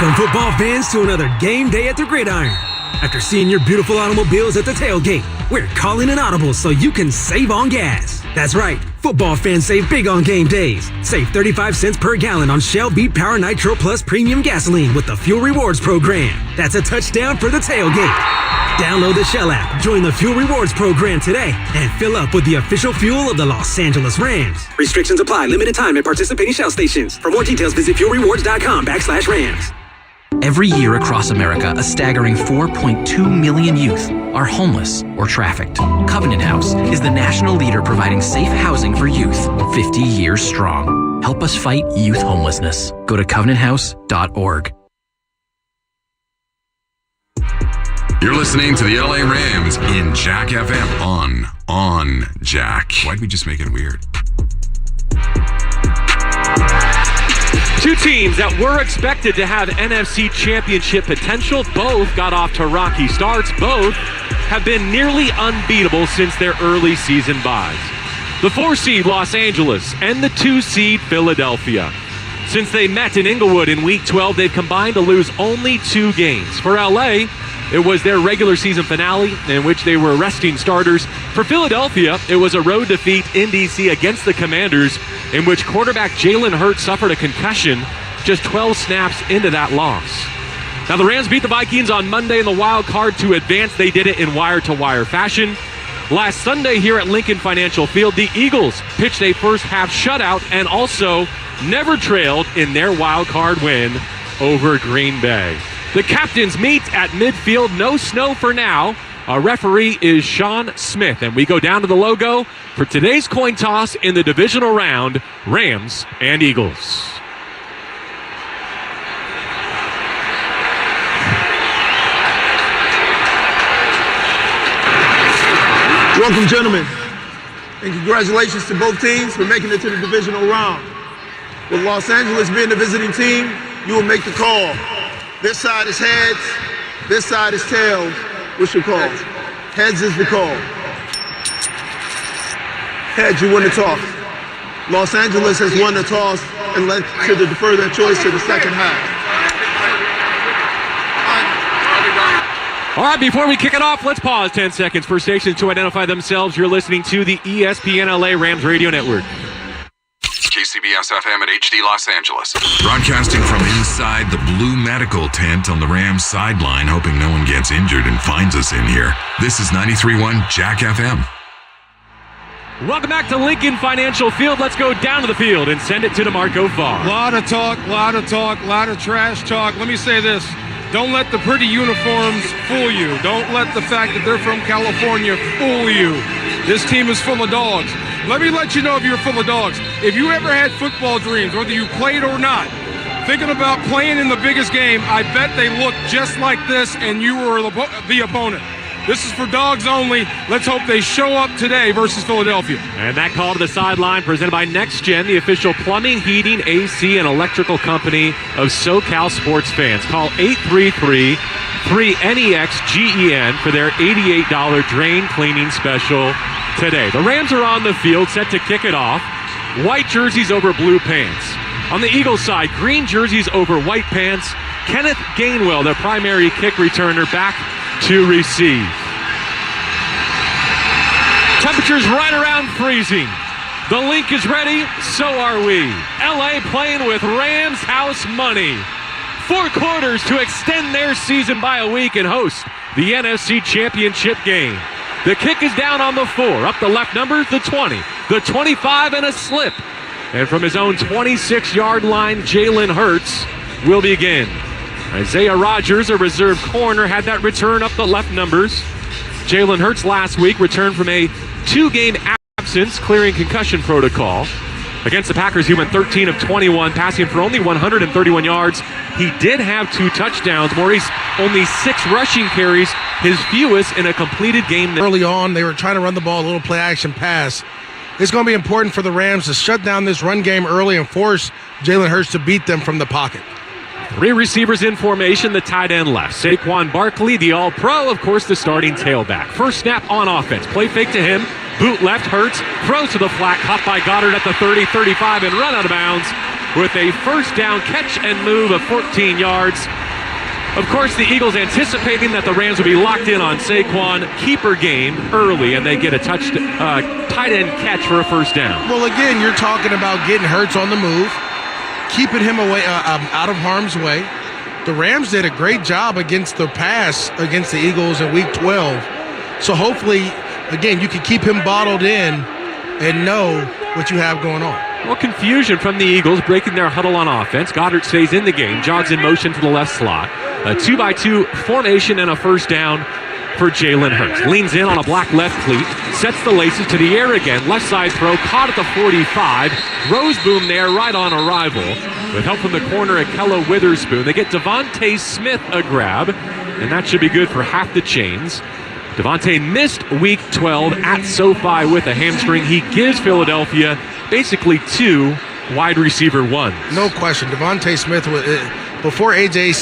Welcome, football fans, to another game day at the Gridiron. After seeing your beautiful automobiles at the tailgate, we're calling an audible so you can save on gas. That's right, football fans save big on game days. Save 35 cents per gallon on Shell V-Power Nitro Plus Premium Gasoline with the Fuel Rewards program. That's a touchdown for the tailgate. Download the Shell app, join the Fuel Rewards program today, and fill up with the official fuel of the Los Angeles Rams. Restrictions apply. Limited time at participating Shell stations. For more details, visit fuelrewards.com/Rams. Every year across America, a staggering 4.2 million youth are homeless or trafficked. Covenant House is the national leader providing safe housing for youth, 50 years strong. Help us fight youth homelessness. Go to covenanthouse.org. You're listening to the LA Rams in Jack FM on Jack. Why'd we just make it weird? Two teams that were expected to have NFC Championship potential, both got off to rocky starts. Both have been nearly unbeatable since their early season byes. The 4-seed Los Angeles and the 2-seed Philadelphia. Since they met in Inglewood in Week 12, they've combined to lose only 2 games. For LA, it was their regular season finale in which they were resting starters. For Philadelphia, it was a road defeat in D.C. against the Commanders, in which quarterback Jalen Hurts suffered a concussion just 12 snaps into that loss. Now, the Rams beat the Vikings on Monday in the wild card to advance. They did it in wire-to-wire fashion. Last Sunday here at Lincoln Financial Field, the Eagles pitched a first-half shutout and also never trailed in their wild card win over Green Bay. The captains meet at midfield. No snow for now. Our referee is Sean Smith, and we go down to the logo for today's coin toss in the divisional round, Rams and Eagles. Welcome, gentlemen, and congratulations to both teams for making it to the divisional round. With Los Angeles being the visiting team, you will make the call. This side is heads, this side is tails. What's your call? Heads is the call. Heads, you win the toss. Los Angeles has won the toss and led to defer their choice to the second half. All right, before we kick it off, let's pause 10 seconds for stations to identify themselves. You're listening to the ESPN LA Rams Radio Network. KCBS FM at HD Los Angeles. Broadcasting from inside the blue medical tent on the Rams sideline, hoping no one gets injured and finds us in here. This is 93.1 Jack FM. Welcome back to Lincoln Financial Field. Let's go down to the field and send it to DeMarco Farr. Lot of talk, lot of trash talk. Let me say this. Don't let the pretty uniforms fool you. Don't let the fact that they're from California fool you. This team is full of dogs. Let me let you know if you're full of dogs. If you ever had football dreams, whether you played or not, thinking about playing in the biggest game, I bet they look just like this and you were the opponent. This is for dogs only. Let's hope they show up today versus Philadelphia. And that call to the sideline presented by NextGen, the official plumbing, heating, AC, and electrical company of SoCal sports fans. Call 833-3NEXGEN for their $88 drain cleaning special today. The Rams are on the field, set to kick it off. White jerseys over blue pants. On the Eagles side, green jerseys over white pants. Kenneth Gainwell, their primary kick returner, back to receive. Temperatures right around freezing. The link is ready, so are we. LA playing with Rams house money. 4 quarters to extend their season by a week and host the NFC Championship game. The kick is down on the 4, up the left number, the 20, the 25, and a slip. And from his own 26-yard line, Jalen Hurts will begin. Isaiah Rodgers, a reserve corner, had that return up the left numbers. Jalen Hurts last week returned from a 2-game absence, clearing concussion protocol. Against the Packers, he went 13 of 21, passing for only 131 yards. He did have 2 touchdowns. Maurice, only 6 rushing carries, his fewest in a completed game. Early on, they were trying to run the ball, a little play-action pass. It's going to be important for the Rams to shut down this run game early and force Jalen Hurts to beat them from the pocket. 3 receivers in formation, the tight end left. Saquon Barkley, the all-pro, of course, the starting tailback. First snap on offense. Play fake to him. Boot left, Hurts, throws to the flat, caught by Goddard at the 30, 35, and run out of bounds with a first down catch and move of 14 yards. Of course, the Eagles anticipating that the Rams would be locked in on Saquon, keeper game early, and they get a tight end catch for a first down. Well, again, you're talking about getting Hurts on the move, keeping him away out of harm's way. The Rams did a great job against the pass against the Eagles in Week 12. So hopefully, again, you can keep him bottled in and know what you have going on. Well, confusion from the Eagles, breaking their huddle on offense. Goddard stays in the game, jogs in motion to the left slot. A 2-by-2 formation and a first down for Jalen Hurts. Leans in on a black left cleat, sets the laces to the air again. Left side throw, caught at the 45. Roseboom there, right on arrival. With help from the corner, Akella Witherspoon. They get Devontae Smith a grab, and that should be good for half the chains. Devontae missed Week 12 at SoFi with a hamstring. He gives Philadelphia basically 2 wide receiver ones. No question. Devontae Smith, before A.J.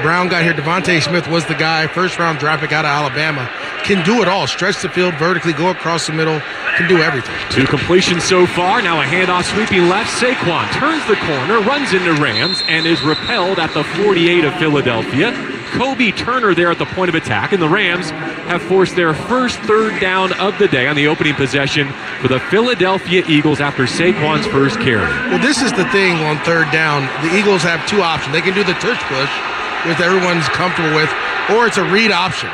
Brown got here, Devontae Smith was the guy, first-round draft pick out of Alabama. Can do it all. Stretch the field vertically, go across the middle, can do everything. 2 completions so far. Now a handoff sweeping left. Saquon turns the corner, runs into Rams, and is repelled at the 48 of Philadelphia. Kobe Turner there at the point of attack, and the Rams have forced their first third down of the day on the opening possession for the Philadelphia Eagles after Saquon's first carry. Well, this is the thing on third down. The Eagles have 2 options. They can do the tush push, which everyone's comfortable with, or it's a read option.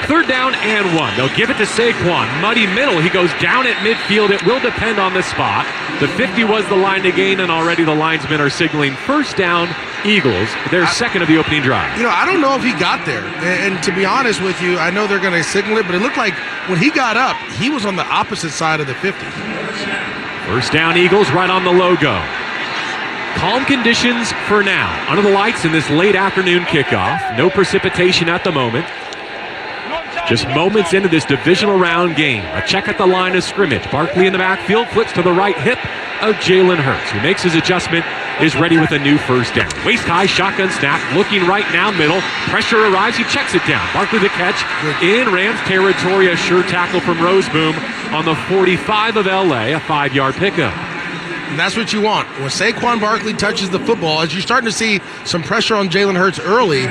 Third down and 1. They'll give it to Saquon. Muddy middle. He goes down at midfield. It will depend on the spot. The 50 was the line to gain, and already the linesmen are signaling first down Eagles, their second of the opening drive. I don't know if he got there. And to be honest with you, I know they're going to signal it, but it looked like when he got up, he was on the opposite side of the 50. First down Eagles right on the logo. Calm conditions for now. Under the lights in this late afternoon kickoff. No precipitation at the moment. Just moments into this divisional round game. A check at the line of scrimmage. Barkley in the backfield, flips to the right hip of Jalen Hurts, who makes his adjustment, is ready with a new first down. Waist high, shotgun snap, looking right now, middle. Pressure arrives, he checks it down. Barkley the catch in Rams territory. A sure tackle from Roseboom on the 45 of LA, a 5-yard pickup. And that's what you want. When Saquon Barkley touches the football, as you're starting to see some pressure on Jalen Hurts early,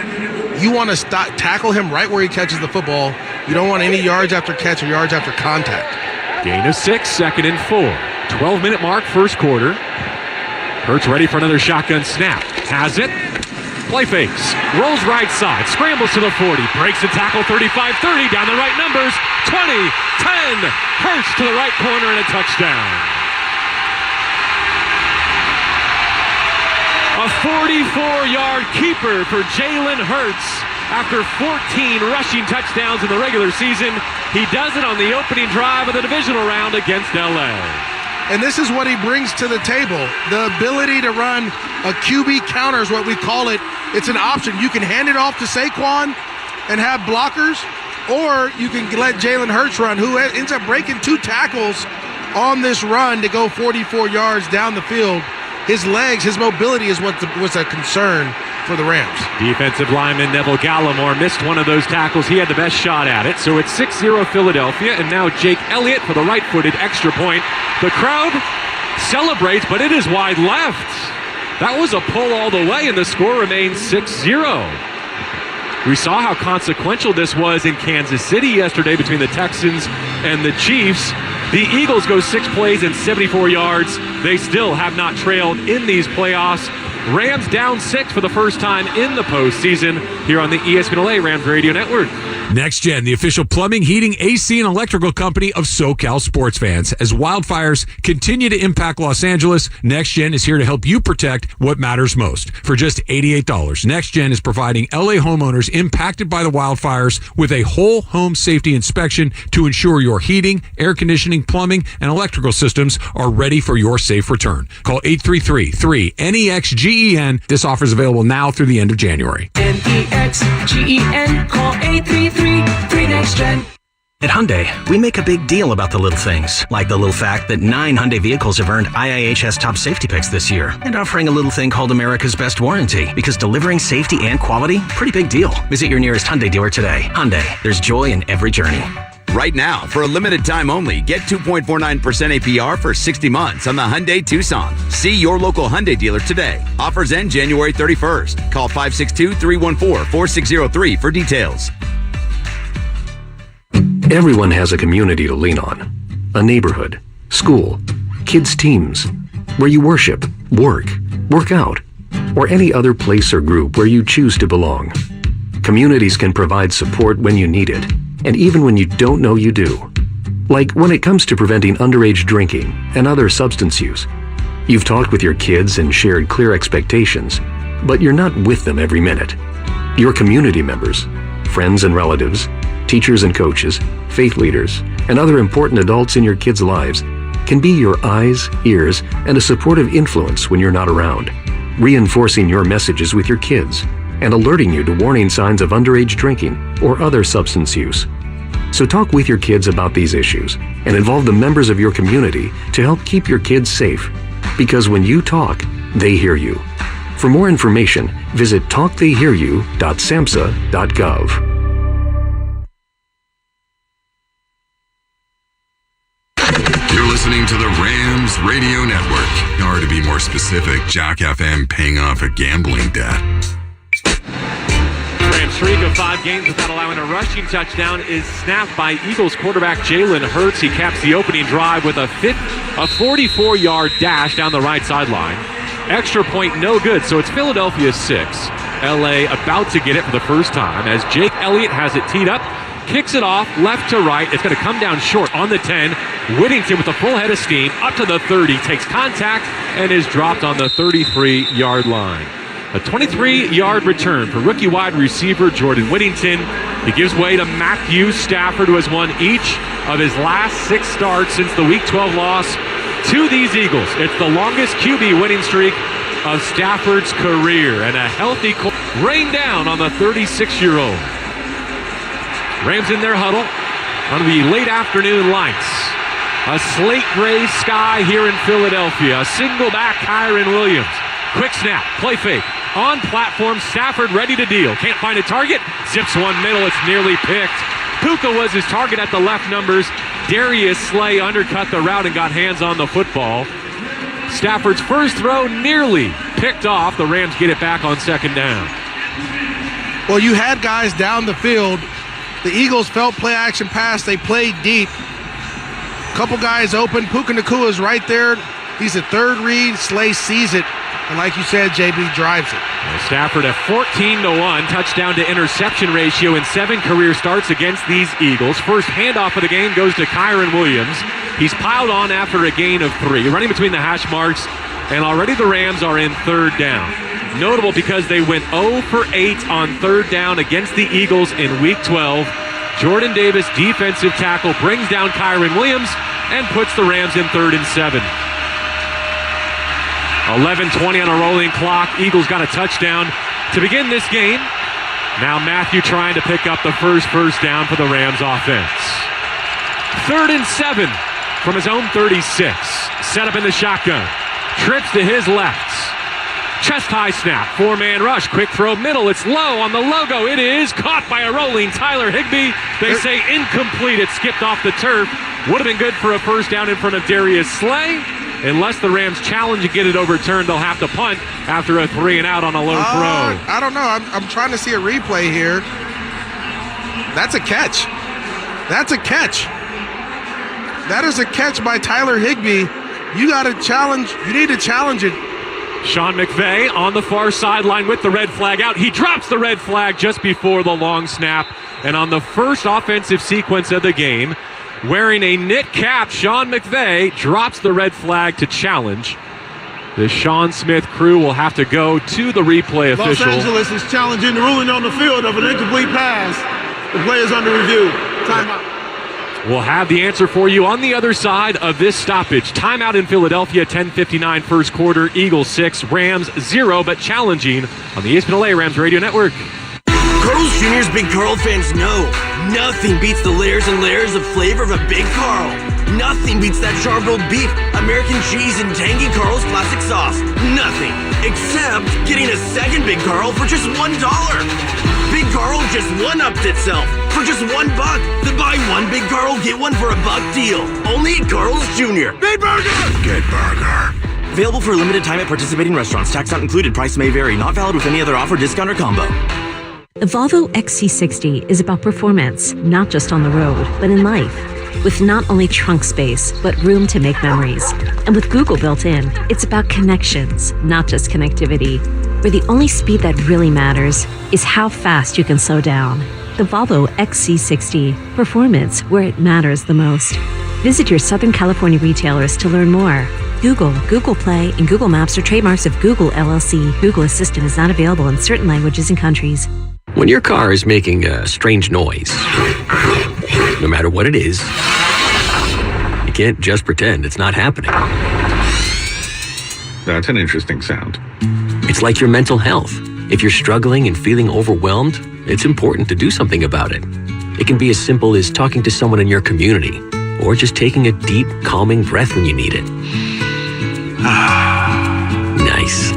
you want to tackle him right where he catches the football. You don't want any yards after catch or yards after contact. Gain of 6, second and 4. 12-minute mark, first quarter. Hurts ready for another shotgun snap. Has it. Play fakes. Rolls right side. Scrambles to the 40. Breaks the tackle 35-30. Down the right numbers. 20, 10. Hurts to the right corner and a touchdown. A 44-yard keeper for Jalen Hurts. After 14 rushing touchdowns in the regular season, he does it on the opening drive of the divisional round against LA. And this is what he brings to the table. The ability to run a QB counter is what we call it. It's an option. You can hand it off to Saquon and have blockers, or you can let Jalen Hurts run, who ends up breaking 2 tackles on this run to go 44 yards down the field. His legs, his mobility is what was a concern for the Rams. Defensive lineman Neville Gallimore missed one of those tackles. He had the best shot at it. So it's 6-0 Philadelphia, and now Jake Elliott for the right-footed extra point. The crowd celebrates, but it is wide left. That was a pull all the way, and the score remains 6-0. We saw how consequential this was in Kansas City yesterday between the Texans and the Chiefs. The Eagles go 6 plays and 74 yards. They still have not trailed in these playoffs. Rams down 6 for the first time in the postseason here on the ESPN LA Rams Radio Network. Next Gen, the official plumbing, heating, AC, and electrical company of SoCal sports fans. As wildfires continue to impact Los Angeles, Next Gen is here to help you protect what matters most. For just $88, Next Gen is providing LA homeowners impacted by the wildfires with a whole home safety inspection to ensure your heating, air conditioning, plumbing, and electrical systems are ready for your safe return. Call 833-3-NEXGEN. This offer is available now through the end of January. NEXGEN. Call 833-3-NEXTGEN. At Hyundai, we make a big deal about the little things, like the little fact that 9 Hyundai vehicles have earned IIHS top safety picks this year, and offering a little thing called America's Best Warranty, because delivering safety and quality, pretty big deal. Visit your nearest Hyundai dealer today. Hyundai, there's joy in every journey. right now. For a limited time only, get 2.49% APR for 60 months on the Hyundai Tucson. See your local Hyundai dealer today. Offers end January 31st. Call 562-314-4603 for details. Everyone has a community to lean on. A neighborhood, school, kids' teams, where you worship, work out, or any other place or group where you choose to belong. Communities can provide support when you need it, and even when you don't know you do. Like when it comes to preventing underage drinking and other substance use. You've talked with your kids and shared clear expectations, but you're not with them every minute. Your community members, friends and relatives, teachers and coaches, faith leaders, and other important adults in your kids' lives can be your eyes, ears, and a supportive influence when you're not around, reinforcing your messages with your kids and alerting you to warning signs of underage drinking or other substance use. So talk with your kids about these issues and involve the members of your community to help keep your kids safe. Because when you talk, they hear you. For more information, visit talktheyhearyou.samhsa.gov. You're listening to the Rams Radio Network. Or to be more specific, Jock FM paying off a gambling debt. Rams streak of 5 games without allowing a rushing touchdown is snapped by Eagles quarterback Jalen Hurts. He caps the opening drive with a 44-yard dash down the right sideline. Extra point no good, so it's Philadelphia 6. LA about to get it for the first time as Jake Elliott has it teed up. Kicks it off left to right. It's going to come down short on the 10. Whittington with a full head of steam up to the 30. Takes contact and is dropped on the 33-yard line. A 23-yard return for rookie wide receiver Jordan Whittington. He gives way to Matthew Stafford, who has won each of his last 6 starts since the Week 12 loss to these Eagles. It's the longest QB winning streak of Stafford's career. And a healthy rain down on the 36-year-old. Rams in their huddle under the late afternoon lights. A slate gray sky here in Philadelphia. A single back Kyren Williams. Quick snap, play fake. On platform, Stafford ready to deal. Can't find a target. Zips one middle, it's nearly picked. Puka was his target at the left numbers. Darius Slay undercut the route and got hands on the football. Stafford's first throw nearly picked off. The Rams get it back on second down. Well, you had guys down the field. The Eagles felt play action pass. They played deep. Couple guys open. Puka Nakua's right there. He's a third read. Slay sees it. And like you said, JB drives it. Stafford a 14-1 touchdown to interception ratio in 7 career starts against these Eagles. First handoff of the game goes to Kyren Williams. He's piled on after a gain of 3, running between the hash marks, and already the Rams are in third down. Notable because they went 0 for 8 on third down against the Eagles in Week 12. Jordan Davis, defensive tackle, brings down Kyren Williams and puts the Rams in 3rd and 7. 11:20 on a rolling clock. Eagles got a touchdown to begin this game. Now Matthew trying to pick up the first down for the Rams offense. 3rd and 7 from his own 36. Set up in the shotgun. Trips to his left. Chest high snap. 4-man rush. Quick throw middle. It's low on the logo. It is caught by a rolling Tyler Higbee. They say incomplete. It skipped off the turf. Would have been good for a first down in front of Darius Slay. Unless the Rams challenge and get it overturned, they'll have to punt after a 3-and-out on a low throw. I don't know. I'm trying to see a replay here. That's a catch. That's a catch. That is a catch by Tyler Higbee. You got to challenge. You need to challenge it. Sean McVay on the far sideline with the red flag out. He drops the red flag just before the long snap. And on the first offensive sequence of the game, wearing a knit cap, Sean McVay drops the red flag to challenge. The Sean Smith crew will have to go to the replay official. Los Angeles is challenging the ruling on the field of an incomplete pass. The play is under review. Timeout. We'll have the answer for you on the other side of this stoppage. Timeout in Philadelphia, 10:59 first quarter. Eagles 6, Rams 0, but challenging on the ESPN LA Rams Radio Network. Carl's Jr.'s Big Carl fans know nothing beats the layers and layers of flavor of a Big Carl. Nothing beats that charbroiled beef, American cheese, and tangy Carl's classic sauce. Nothing, except getting a second Big Carl for just $1. Big Carl just one-upped itself. for just $1. Then buy one Big Carl, get one for $1 deal. Only at Carl's Jr. Big Burger! Good burger. Available for a limited time at participating restaurants. Tax not included. Price may vary. Not valid with any other offer, discount, or combo. The Volvo XC60 is about performance, not just on the road, but in life. With not only trunk space, but room to make memories. And with Google built in, it's about connections, not just connectivity. Where the only speed that really matters is how fast you can slow down. The Volvo XC60. Performance where it matters the most. Visit your Southern California retailers to learn more. Google, Google Play, and Google Maps are trademarks of Google LLC. Google Assistant is not available in certain languages and countries. When your car is making a strange noise, no matter what it is, you can't just pretend it's not happening. That's an interesting sound. It's like your mental health. If you're struggling and feeling overwhelmed, it's important to do something about it. It can be as simple as talking to someone in your community, or just taking a deep, calming breath when you need it. Nice.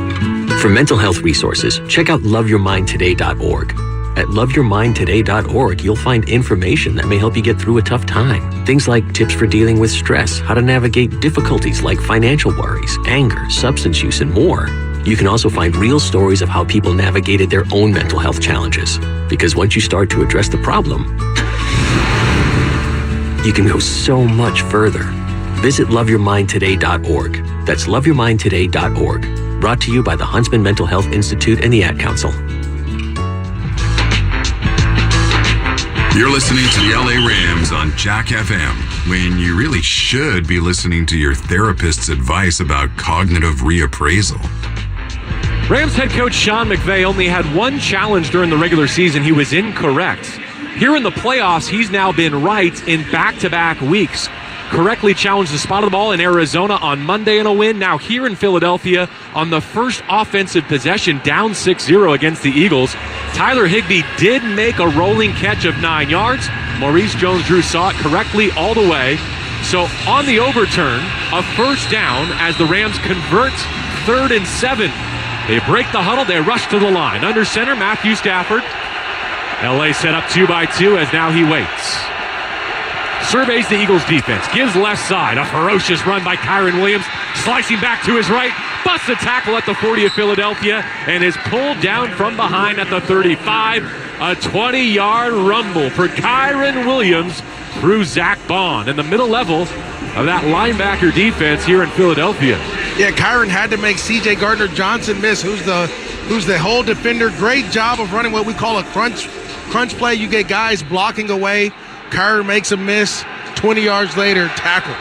For mental health resources, check out loveyourmindtoday.org. At loveyourmindtoday.org, you'll find information that may help you get through a tough time. Things like tips for dealing with stress, how to navigate difficulties like financial worries, anger, substance use, and more. You can also find real stories of how people navigated their own mental health challenges. Because once you start to address the problem, you can go so much further. Visit loveyourmindtoday.org. That's loveyourmindtoday.org. Brought to you by the Huntsman Mental Health Institute and the Ad Council. You're listening to the LA Rams on Jack FM, when you really should be listening to your therapist's advice about cognitive reappraisal. Rams head coach Sean McVay only had one challenge during the regular season. He was incorrect. Here in the playoffs, he's now been right in back-to-back weeks. Correctly challenged the spot of the ball in Arizona on Monday in a win. Now here in Philadelphia on the first offensive possession, down 6-0 against the Eagles. Tyler Higbee did make a rolling catch of 9 yards. Maurice Jones-Drew saw it correctly all the way. So on the overturn, a first down as the Rams convert 3rd and 7. They break the huddle. They rush to the line. Under center, Matthew Stafford. LA set up 2-by-2 as now he waits. Surveys the Eagles defense, gives left side, a ferocious run by Kyron Williams, slicing back to his right, busts a tackle at the 40 of Philadelphia, and is pulled down from behind at the 35. A 20-yard rumble for Kyron Williams through Zach Bond in the middle level of that linebacker defense here in Philadelphia. Yeah, Kyron had to make C.J. Gardner-Johnson miss, who's the whole defender. Great job of running what we call a crunch play. You get guys blocking away. Kyron makes a miss. 20 yards later, tackle.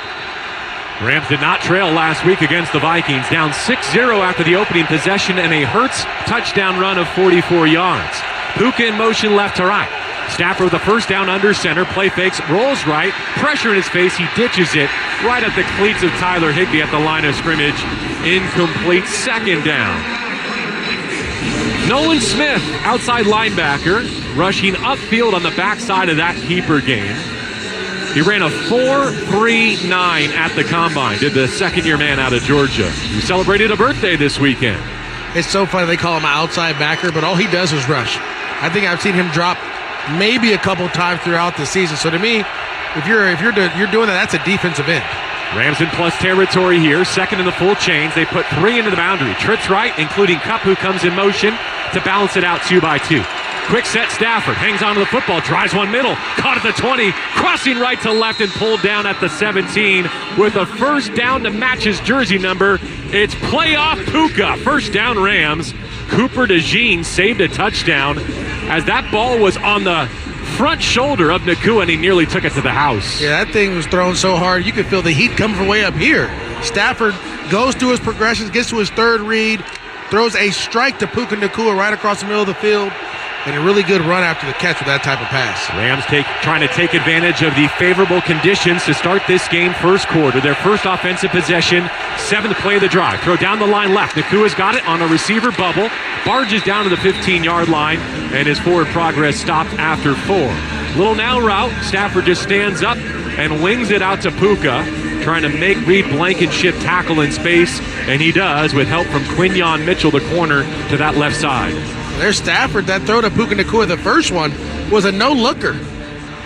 Rams did not trail last week against the Vikings. Down 6-0 after the opening possession and a Hurts touchdown run of 44 yards. Puka in motion left to right. Stafford with the first down under center. Play fakes, rolls right. Pressure in his face. He ditches it right at the cleats of Tyler Higbee at the line of scrimmage. Incomplete, second down. Nolan Smith, outside linebacker, rushing upfield on the backside of that keeper game. He ran a 4.39 at the combine, did the second-year man out of Georgia, who celebrated a birthday this weekend. It's so funny they call him an outside backer, but all he does is rush. I think I've seen him drop maybe a couple times throughout the season. So to me, if you're doing that, that's a defensive end. Rams in plus territory here, second in the full chains. They put 3 into the boundary. Trips right, including Kupp, who comes in motion to balance it out 2-by-2. Quick set, Stafford hangs onto the football, drives one middle, caught at the 20, crossing right to left and pulled down at the 17 with a first down to match his jersey number. It's playoff Puka. First down Rams. Cooper DeJean saved a touchdown as that ball was on the front shoulder of Nakua, and he nearly took it to the house. Yeah, that thing was thrown so hard, you could feel the heat coming from way up here. Stafford goes through his progressions, gets to his third read, throws a strike to Puka Nakua right across the middle of the field, and a really good run after the catch with that type of pass. Rams trying to take advantage of the favorable conditions to start this game first quarter. Their first offensive possession, 7th play of the drive. Throw down the line left. Nakua's got it on a receiver bubble. Barges down to the 15-yard line, and his forward progress stopped after 4. Little now route. Stafford just stands up and wings it out to Puka, trying to make Reed Blankenship tackle in space, and he does with help from Quinyon Mitchell, the corner, to that left side. There's Stafford. That throw to Puka Nakua, the first one, was a no-looker.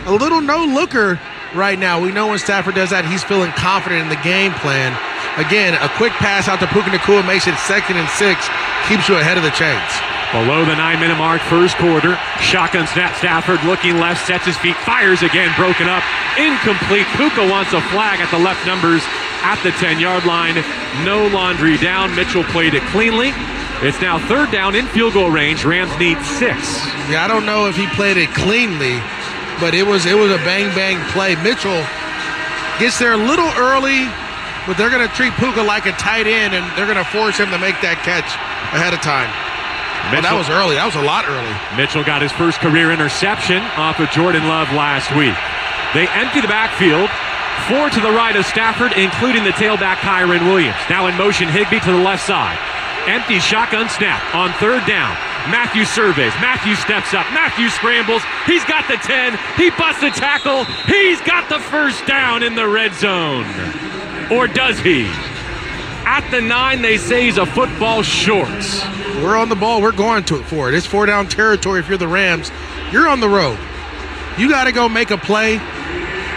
a little no-looker right now. We know when Stafford does that, he's feeling confident in the game plan. Again, a quick pass out to Puka Nacua makes it 2nd and 6, keeps you ahead of the chains. Below the 9-minute mark, first quarter. Shotgun snap, Stafford looking left, sets his feet, fires again, broken up, incomplete. Puka wants a flag at the left numbers at the 10-yard line. No laundry down. Mitchell played it cleanly. It's now 3rd down in field goal range. Rams need 6. Yeah, I don't know if he played it cleanly, but it was a bang-bang play. Mitchell gets there a little early, but they're going to treat Puka like a tight end, and they're going to force him to make that catch ahead of time. Mitchell, that was early. That was a lot early. Mitchell got his first career interception off of Jordan Love last week. They empty the backfield. 4 to the right of Stafford, including the tailback Kyren Williams. Now in motion, Higbee to the left side. Empty shotgun snap on 3rd down. Matthew surveys. Matthew steps up. Matthew scrambles. He's got the 10. He busts a tackle. He's got the first down in the red zone. Or does he? At the 9, they say he's a football short. We're on the ball. We're going for it. It's 4-down territory if you're the Rams. You're on the road. You got to go make a play.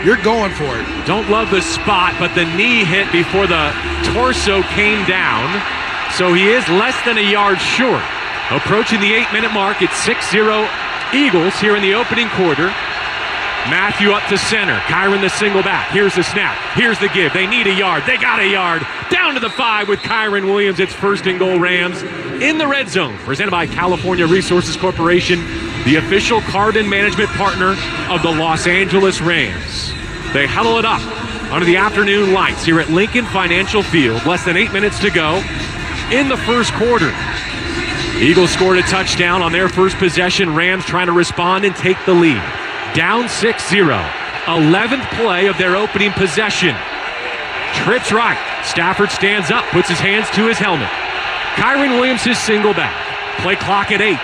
You're going for it. Don't love the spot, but the knee hit before the torso came down. So he is less than a yard short. Approaching the 8-minute mark, it's 6-0 Eagles here in the opening quarter. Matthew up to center. Kyren the single back. Here's the snap. Here's the give. They need a yard. They got a yard. Down to the 5 with Kyren Williams. It's 1st and goal Rams in the red zone. Presented by California Resources Corporation, the official card and management partner of the Los Angeles Rams. They huddle it up under the afternoon lights here at Lincoln Financial Field. Less than 8 minutes to go in the first quarter. Eagles scored a touchdown on their first possession. Rams trying to respond and take the lead. Down 6-0. 11th play of their opening possession. Trips right. Stafford stands up, puts his hands to his helmet. Kyren Williams his single back. Play clock at 8.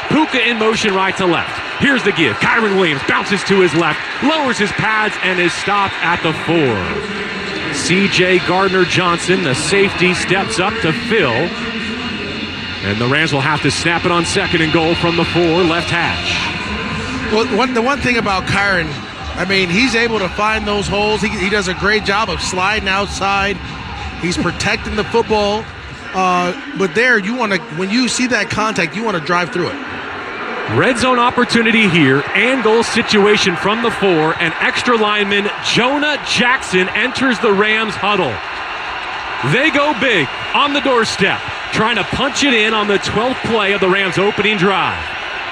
Puka in motion right to left. Here's the give. Kyren Williams bounces to his left, lowers his pads, and is stopped at the 4. C.J. Gardner-Johnson, the safety, steps up to fill. And the Rams will have to snap it on 2nd and goal from the 4, left hash. Well, the one thing about Kyren, I mean, he's able to find those holes. He does a great job of sliding outside. He's protecting the football. But there, when you see that contact, you want to drive through it. Red zone opportunity here, and goal situation from the 4, and extra lineman Jonah Jackson enters the Rams huddle. They go big on the doorstep, trying to punch it in on the 12th play of the Rams' opening drive.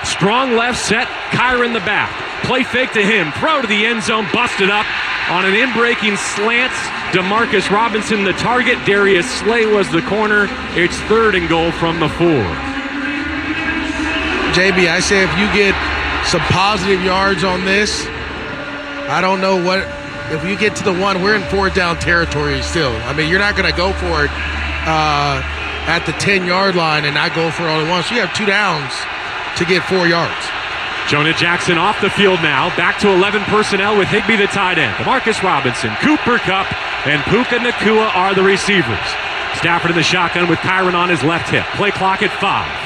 Strong left set, Kyren the back. Play fake to him, throw to the end zone, busted up on an in-breaking slant. DeMarcus Robinson the target, Darius Slay was the corner. It's 3rd and goal from the 4. JB, I say if you get some positive yards on this, I don't know what, if you get to the 1, we're in 4th down territory still. I mean, you're not going to go for it at the 10-yard line and not go for it only once. You have 2 downs to get 4 yards. Jonah Jackson off the field now, back to 11 personnel with Higbee the tight end. DeMarcus Robinson, Cooper Kupp, and Puka Nacua are the receivers. Stafford in the shotgun with Kyren on his left hip. Play clock at 5.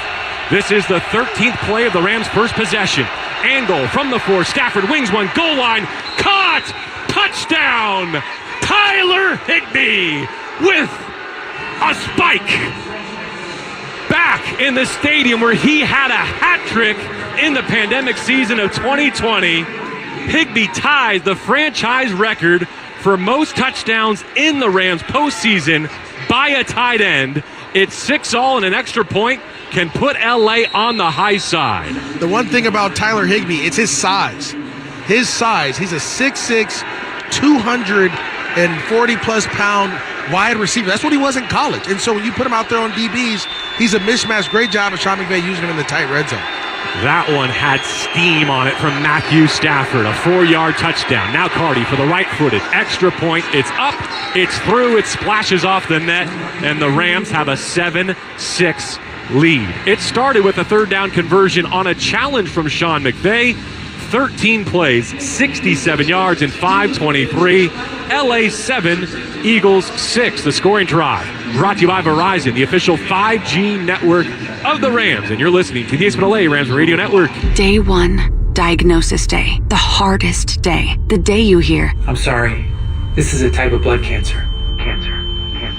This is the 13th play of the Rams' first possession. Angle from the 4. Stafford wings one, goal line, caught, touchdown! Tyler Higbee with a spike. Back in the stadium where he had a hat trick in the pandemic season of 2020. Higbee ties the franchise record for most touchdowns in the Rams postseason by a tight end. It's 6-all, and an extra point can put LA on the high side. The one thing about Tyler Higbee, it's his size. His size. He's a 6'6", 240-plus pound wide receiver. That's what he was in college. And so when you put him out there on DBs, he's a mismatch. Great job of Sean McVay using him in the tight red zone. That one had steam on it from Matthew Stafford. A 4-yard touchdown. Now Carty for the right-footed. Extra point. It's up. It's through. It splashes off the net. And the Rams have a 7-6 lead. It started with a 3rd down conversion on a challenge from Sean McVay. 13 plays, 67 yards, and 5:23. LA 7, Eagles 6. The scoring drive brought to you by Verizon, the official 5G network of the Rams. And you're listening to the ESPN LA Rams Radio Network. Day 1. diagnosis day, the hardest day, the day you hear, I'm sorry. This is a type of blood cancer.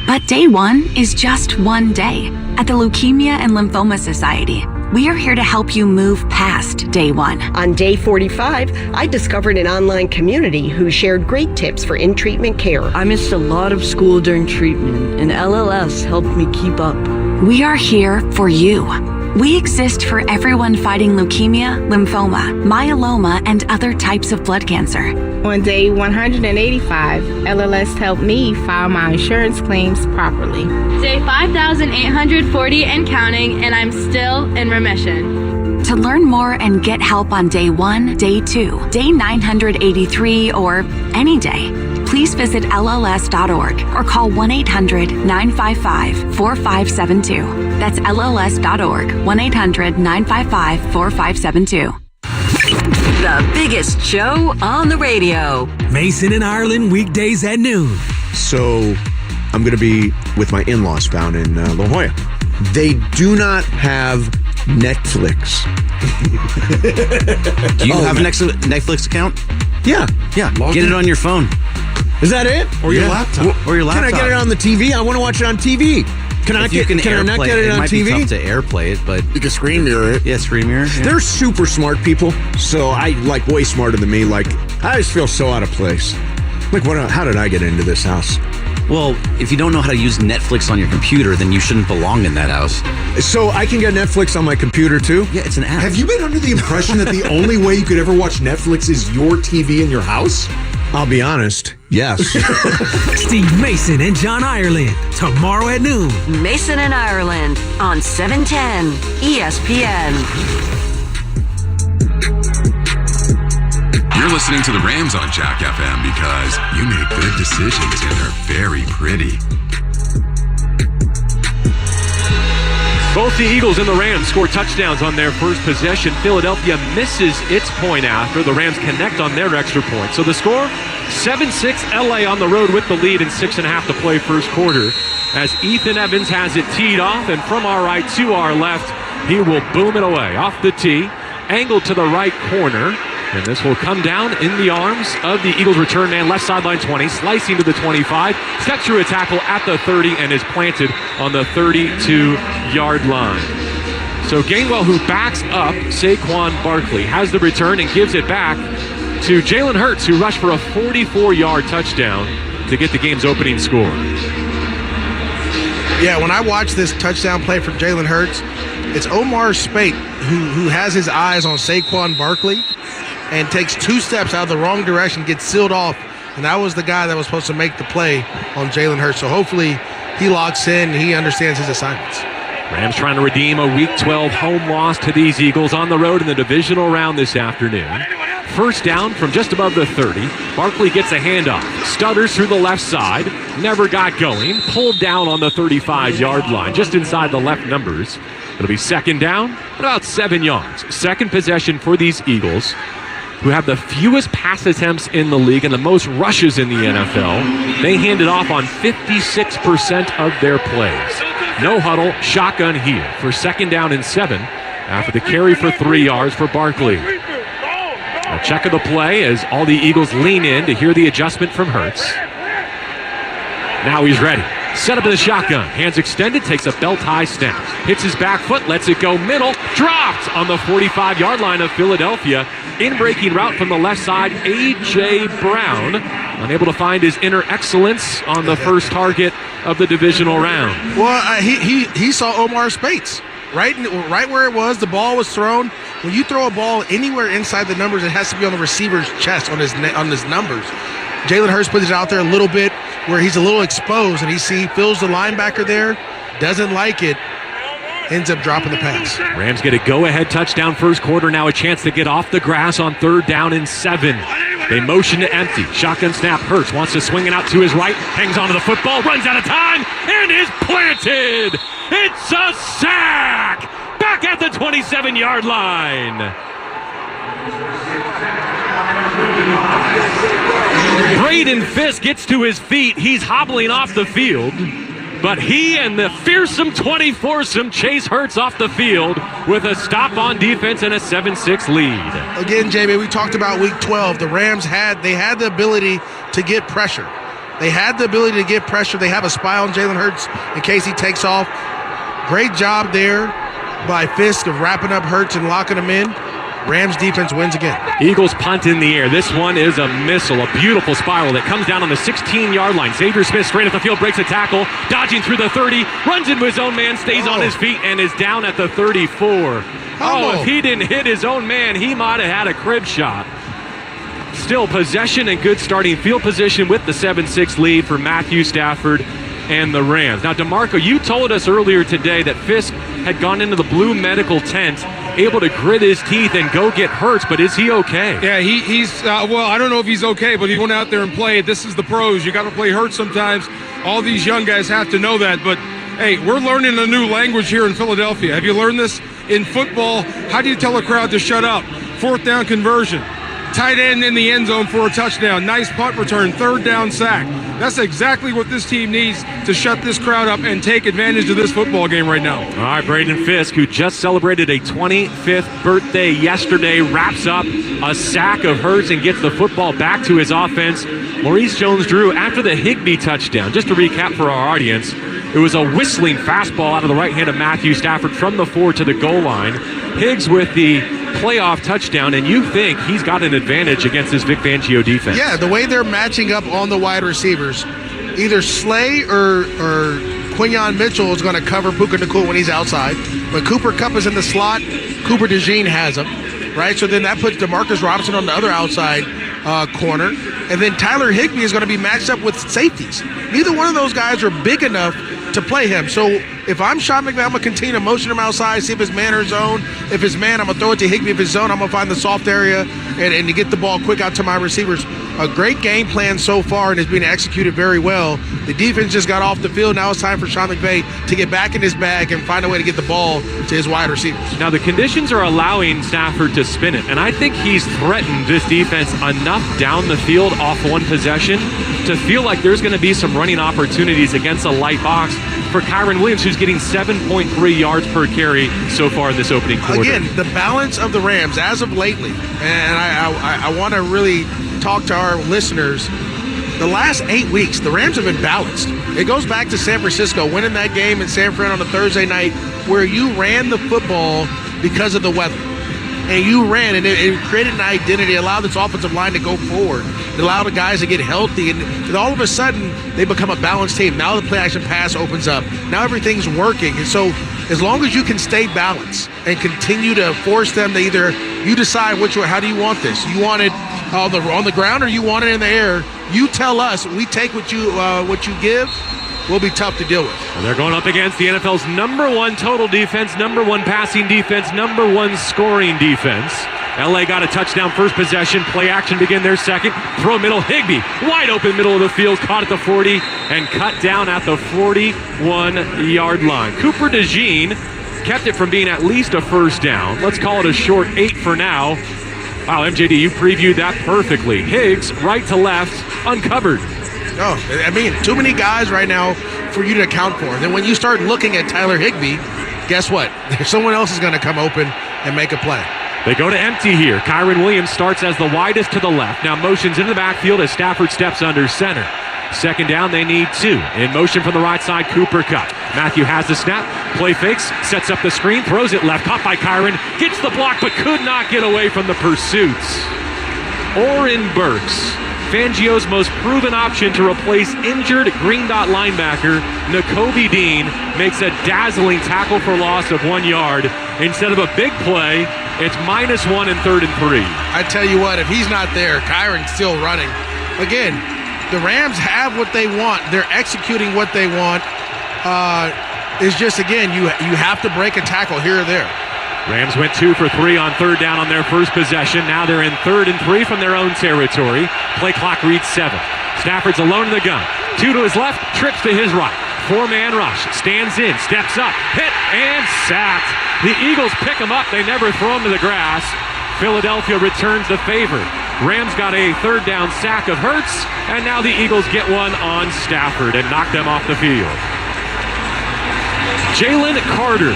But day one is just one day. At the Leukemia and Lymphoma Society, we are here to help you move past day one. On day 45, I discovered an online community who shared great tips for in-treatment care. I missed a lot of school during treatment, and LLS helped me keep up. We are here for you. We exist for everyone fighting leukemia, lymphoma, myeloma, and other types of blood cancer. On day 185, LLS helped me file my insurance claims properly. Day 5,840 and counting, and I'm still in remission. To learn more and get help on day 1, day 2, day 983, or any day, please visit LLS.org or call 1-800-955-4572. That's LLS.org, 1-800-955-4572. The biggest show on the radio. Mason and Ireland, weekdays at noon. So I'm going to be with my in-laws down in La Jolla. They do not have Netflix. Do you have a Netflix account? Yeah. Yeah. Get it on your phone. Is that it? Or your laptop. Or your laptop. Can I get it on the TV? I want to watch it on TV. Can I not get it on TV? It might be tough to airplay it, but you can screen mirror it. Yeah, screen mirror. Yeah. They're super smart people, so I way smarter than me. Like, I just feel so out of place. Like, how did I get into this house? Well, if you don't know how to use Netflix on your computer, then you shouldn't belong in that house. So I can get Netflix on my computer too? Yeah, it's an app. Have you been under the impression that the only way you could ever watch Netflix is your TV in your house? I'll be honest, yes. Steve Mason and John Ireland, tomorrow at noon. Mason and Ireland on 710 ESPN. You're listening to the Rams on Jack FM because you make good decisions and are very pretty. Both the Eagles and the Rams score touchdowns on their first possession. Philadelphia misses its point after. The Rams connect on their extra point. So the score, 7-6, LA on the road with the lead and 6.5 to play first quarter. As Ethan Evans has it teed off, and from our right to our left, he will boom it away. Off the tee, angled to the right corner. And this will come down in the arms of the Eagles return man, left sideline 20, slicing to the 25, steps through a tackle at the 30, and is planted on the 32-yard line. So Gainwell, who backs up Saquon Barkley, has the return and gives it back to Jalen Hurts, who rushed for a 44-yard touchdown to get the game's opening score. Yeah, when I watch this touchdown play from Jalen Hurts, it's Omar Speight who has his eyes on Saquon Barkley and takes 2 steps out of the wrong direction, gets sealed off, and that was the guy that was supposed to make the play on Jalen Hurts. So hopefully he locks in and he understands his assignments. Rams trying to redeem a Week 12 home loss to these Eagles on the road in the divisional round this afternoon. First down from just above the 30. Barkley gets a handoff, stutters through the left side, never got going, pulled down on the 35-yard line, just inside the left numbers. It'll be second down, about 7 yards. Second possession for these Eagles, who have the fewest pass attempts in the league and the most rushes in the NFL. They hand it off on 56% of their plays. No huddle, shotgun here for second down and 7 after the carry for 3 yards for Barkley. A check of the play as all the Eagles lean in to hear the adjustment from Hurts. Now he's ready. Set up in the shotgun. Hands extended, takes a belt-high snap. Hits his back foot, lets it go middle. Dropped on the 45-yard line of Philadelphia. In-breaking route from the left side, A.J. Brown. Unable to find his inner excellence on the first target of the divisional round. Well, he saw Omar Speight. Right where it was, the ball was thrown. When you throw a ball anywhere inside the numbers, it has to be on the receiver's chest, on his numbers. Jalen Hurts puts it out there a little bit where he's a little exposed, and he feels the linebacker there, doesn't like it, ends up dropping the pass. Rams get a go-ahead touchdown first quarter. Now a chance to get off the grass on third down and 7. They motion to empty. Shotgun snap. Hurts wants to swing it out to his right. Hangs onto the football. Runs out of time and is planted. It's a sack. Back at the 27-yard line. Braden Fisk gets to his feet. He's hobbling off the field. but he and the fearsome 24-some chase Hurts off the field with a stop on defense and a 7-6 lead. Again, JB, we talked about week 12. The Rams had the ability to get pressure. They had the ability to get pressure. They have a spy on Jalen Hurts in case he takes off. Great job there by Fisk of wrapping up Hurts and locking him in. Rams defense wins again. Eagles punt in the air. This one is a missile, a beautiful spiral that comes down on the 16-yard line. Xavier Smith straight at the field, breaks a tackle, dodging through the 30, runs into his own man, stays on his feet, and is down at the 34. If he didn't hit his own man, he might have had a crib shot. Still possession and good starting field position with the 7-6 lead for Matthew Stafford and the Rams. Now, DeMarco, you told us earlier today that Fisk had gone into the blue medical tent, able to grit his teeth and go get Hurts, but is he okay? Yeah, he's well, I don't know if he's okay, but he went out there and played. This is the pros. You got to play Hurts sometimes. All these young guys have to know that, but hey, we're learning a new language here in Philadelphia. Have you learned this in football? How do you tell a crowd to shut up? 4th down conversion. Tight end in the end zone for a touchdown. Nice punt return. 3rd down sack. That's exactly what this team needs to shut this crowd up and take advantage of this football game right now. All right, Braden Fisk, who just celebrated a 25th birthday yesterday, wraps up a sack of Hurts and gets the football back to his offense. Maurice Jones-Drew, after the Higbee touchdown, just to recap for our audience, it was a whistling fastball out of the right hand of Matthew Stafford from the 4 to the goal line. Higgs with the playoff touchdown, and you think he's got an advantage against this Vic Fangio defense. Yeah, the way they're matching up on the wide receivers, either Slay or Quinyon Mitchell is going to cover Puka Nacua when he's outside. But Cooper Kupp is in the slot. Cooper DeJean has him, right? So then that puts DeMarcus Robinson on the other outside corner. And then Tyler Higbee is going to be matched up with safeties. Neither one of those guys are big enough to play him. So if I'm Sean McVay, I'm going to continue to motion him outside, see if his man or zone. If his man, I'm going to throw it to Higbee. If his zone, I'm going to find the soft area and to get the ball quick out to my receivers. A great game plan so far and it's being executed very well. The defense just got off the field. Now it's time for Sean McVay to get back in his bag and find a way to get the ball to his wide receivers. Now the conditions are allowing Stafford to spin it, and I think he's threatened this defense enough down the field off one possession to feel like there's going to be some running opportunities against a light box for Kyron Williams, who's getting 7.3 yards per carry so far in this opening quarter. Again, the balance of the Rams as of lately, and I want to really talk to our listeners. The last 8 weeks, the Rams have been balanced. It goes back to San Francisco, winning that game in San Fran on a Thursday night where you ran the football because of the weather. And you ran, and it created an identity, allowed this offensive line to go forward. It allowed the guys to get healthy, and all of a sudden, they become a balanced team. Now the play-action pass opens up. Now everything's working. And so as long as you can stay balanced and continue to force them to either, you decide which way, how do you want this? You want it on the ground or you want it in the air? You tell us. We take what you give. Will be tough to deal with. And they're going up against the NFL's #1 total defense, #1 passing defense, #1 scoring defense. LA got a touchdown first possession. Play action begin their second. Throw middle, Higbee. Wide open middle of the field. Caught at the 40 and cut down at the 41-yard line. Cooper DeJean kept it from being at least a first down. Let's call it a short 8 for now. Wow, MJD, you previewed that perfectly. Higgs, right to left, uncovered. Oh, I mean, too many guys right now for you to account for. Then when you start looking at Tyler Higbee, guess what? Someone else is going to come open and make a play. They go to empty here. Kyron Williams starts as the widest to the left. Now motions into the backfield as Stafford steps under center. Second down, they need 2. In motion from the right side, Cooper Kupp. Matthew has the snap. Play fakes, sets up the screen, throws it left. Caught by Kyron. Gets the block, but could not get away from the pursuits. Oren Burks, Fangio's most proven option to replace injured green dot linebacker Nakobe Dean, makes a dazzling tackle for loss of 1 yard. Instead of a big play, it's -1 and 3rd and 3. I tell you what, if he's not there, Kyron's still running. Again, the Rams have what they want. They're executing what they want. It's just, again, you have to break a tackle here or there. Rams went 2 for 3 on 3rd down on their first possession. Now they're in 3rd and 3 from their own territory. Play clock reads 7. Stafford's alone in the gun. 2 to his left, trips to his right. 4-man rush, stands in, steps up, hit, and sacked. The Eagles pick him up. They never throw him to the grass. Philadelphia returns the favor. Rams got a 3rd down sack of Hurts, and now the Eagles get one on Stafford and knock them off the field. Jalen Carter,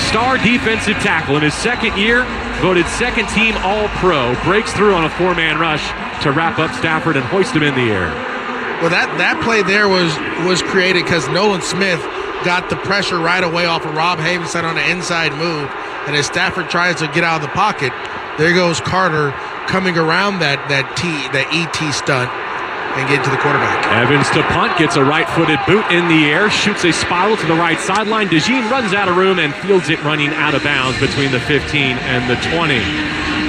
star defensive tackle in his second year, voted second team All-Pro, breaks through on a four-man rush to wrap up Stafford and hoist him in the air. Well, that play there was created because Nolan Smith got the pressure right away off of Rob Havenstein on the inside move, and as Stafford tries to get out of the pocket, there goes Carter coming around that ET stunt and get to the quarterback. Evans to punt, gets a right-footed boot in the air, shoots a spiral to the right sideline. DeJean runs out of room and fields it running out of bounds between the 15 and the 20.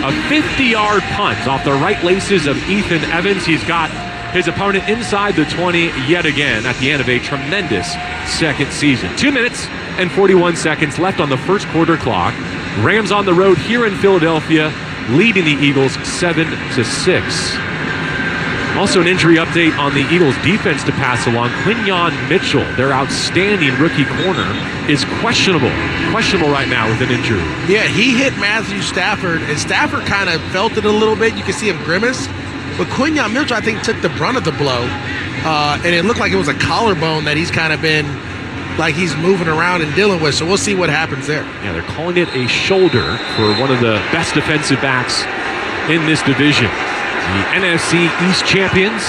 A 50-yard punt off the right laces of Ethan Evans. He's got his opponent inside the 20 yet again at the end of a tremendous second season. 2 minutes and 41 seconds left on the first quarter clock. Rams on the road here in Philadelphia, leading the Eagles 7-6. Also an injury update on the Eagles defense to pass along. Quinyon Mitchell, their outstanding rookie corner, is questionable right now with an injury. Yeah, he hit Matthew Stafford, and Stafford kind of felt it a little bit. You can see him grimace. But Quinyon Mitchell, I think, took the brunt of the blow. And it looked like it was a collarbone that he's kind of been, like he's moving around and dealing with. So we'll see what happens there. Yeah, they're calling it a shoulder for one of the best defensive backs in this division. The NFC East champions